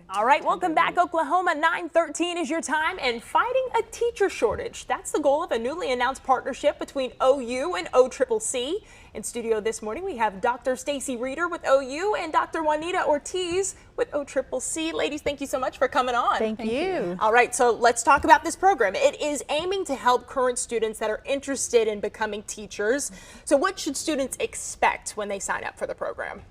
All right, welcome back, Oklahoma. 9:13 is your time, and fighting a teacher shortage. That's the goal of a newly announced partnership between OU and OCCC. In studio this morning, we have Dr. Stacy Reeder with OU and Dr. Juanita Ortiz with OCCC. Ladies, thank you so much for coming on. Thank you. All right, so let's talk about this program. It is aiming to help current students that are interested in becoming teachers. So what should students expect when they sign up for the program?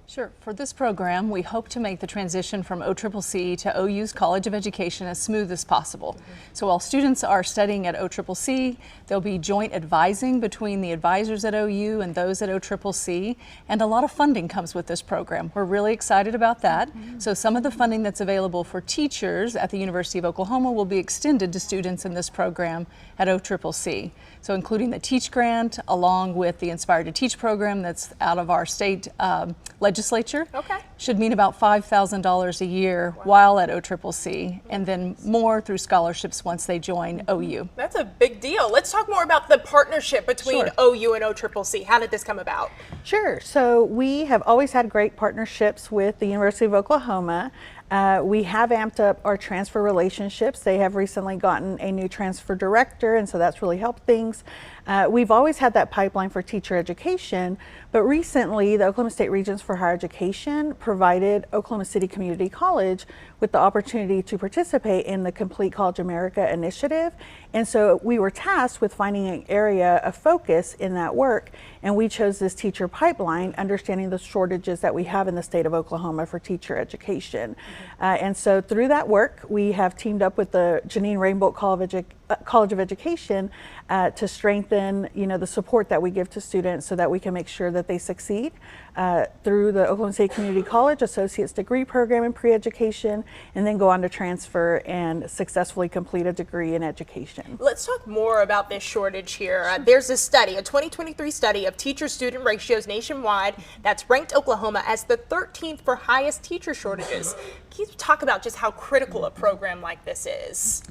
Sure. For this program, we hope to make the transition from OCCC to OU's College of Education as smooth as possible. So while students are studying at OCCC, there'll be joint advising between the advisors at OU and those at OCCC, and a lot of funding comes with this program. We're really excited about that. So some of the funding that's available for teachers at the University of Oklahoma will be extended to students in this program at OCCC. So including the Teach Grant, along with the Inspired to Teach program that's out of our state legislature. Okay. Should mean about $5,000 a year while at OCCC, and then more through scholarships once they join OU. That's a big deal. Let's talk more about the partnership between OU and OCCC. How did this come about? Sure. So we have always had great partnerships with the University of Oklahoma. We have amped up our transfer relationships. They have recently gotten a new transfer director, and so that's really helped things. We've always had that pipeline for teacher education, but recently the Oklahoma State Regents for Higher Education provided Oklahoma City Community College with the opportunity to participate in the Complete College America initiative. And so we were tasked with finding an area of focus in that work, and we chose this teacher pipeline, understanding the shortages that we have in the state of Oklahoma for teacher education. And so through that work, we have teamed up with the Janine Rainbolt College of Education to strengthen, the support that we give to students so that we can make sure that they succeed through the Oklahoma State Community College Associate's Degree Program in pre-education, and then go on to transfer and successfully complete a degree in education. Let's talk more about this shortage here. There's a study, a 2023 study of teacher-student ratios nationwide that's ranked Oklahoma as the 13th for highest teacher shortages. Can you talk about just how critical a program like this is?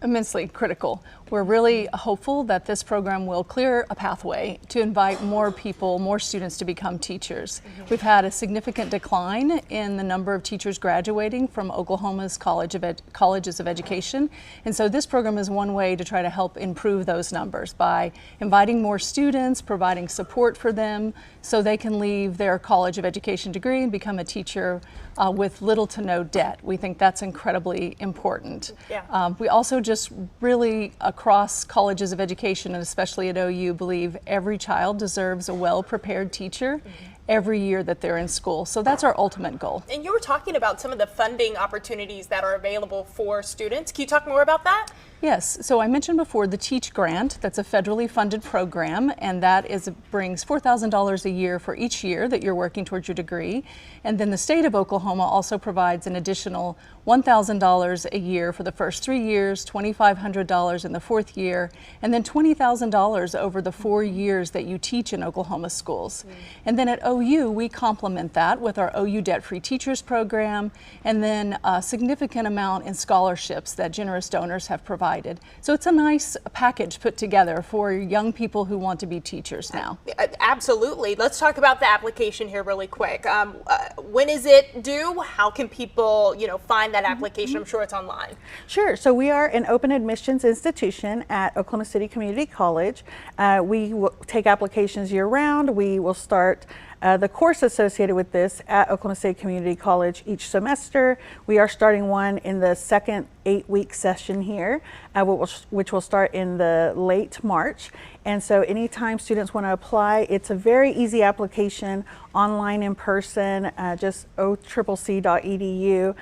Immensely critical. We're really hopeful that this program will clear a pathway to invite more people, more students to become teachers. We've had a significant decline in the number of teachers graduating from Oklahoma's colleges of education, and so this program is one way to try to help improve those numbers by inviting more students, providing support for them so they can leave their college of education degree and become a teacher with little to no debt. We think that's incredibly important. Yeah. We also just really across colleges of education, and especially at OU, believe every child deserves a well-prepared teacher every year that they're in school. So that's our ultimate goal. And you were talking about some of the funding opportunities that are available for students. Can you talk more about that? Yes, so I mentioned before the Teach Grant. That's a federally funded program, and that brings $4,000 a year for each year that you're working towards your degree. And then the state of Oklahoma also provides an additional $1,000 a year for the first 3 years, $2,500 in the fourth year, and then $20,000 over the 4 years that you teach in Oklahoma schools. And then at OU, we complement that with our OU Debt-Free Teachers program, and then a significant amount in scholarships that generous donors have provided. So it's a nice package put together for young people who want to be teachers now. Absolutely. Let's talk about the application here really quick. When is it due? How can people, find that application? I'm sure it's online. Sure. So we are an open admissions institution at Oklahoma City Community College. We will take applications year round. We will start the course associated with this at Oklahoma State Community College each semester. We are starting one in the second 8-week session here, which will start in the late March. And so anytime students want to apply, it's a very easy application, online, in person, just occc.edu,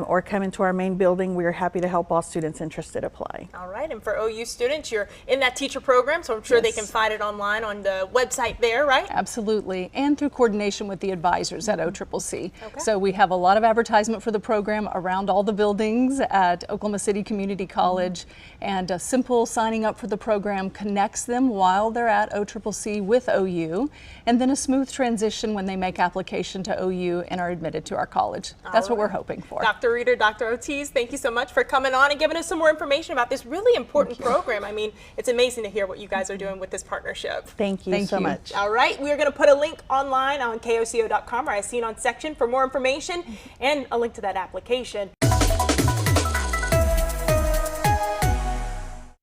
or come into our main building. We are happy to help all students interested apply. All right, and for OU students, you're in that teacher program, so I'm sure they can find it online on the website there, right? Absolutely, and through coordination with the advisors at OCCC. Okay. So we have a lot of advertisement for the program around all the buildings at Oklahoma City Community College, and a simple signing up for the program connects them while they're at OCCC with OU, and then a smooth transition when they make application to OU and are admitted to our college. That's what we're hoping for. Dr. Reeder, Dr. Ortiz, thank you so much for coming on and giving us some more information about this really important program. I mean, it's amazing to hear what you guys are doing with this partnership. Thank you so much. All right, we're going to put a link online online on KOCO.com or as seen on section for more information and a link to that application.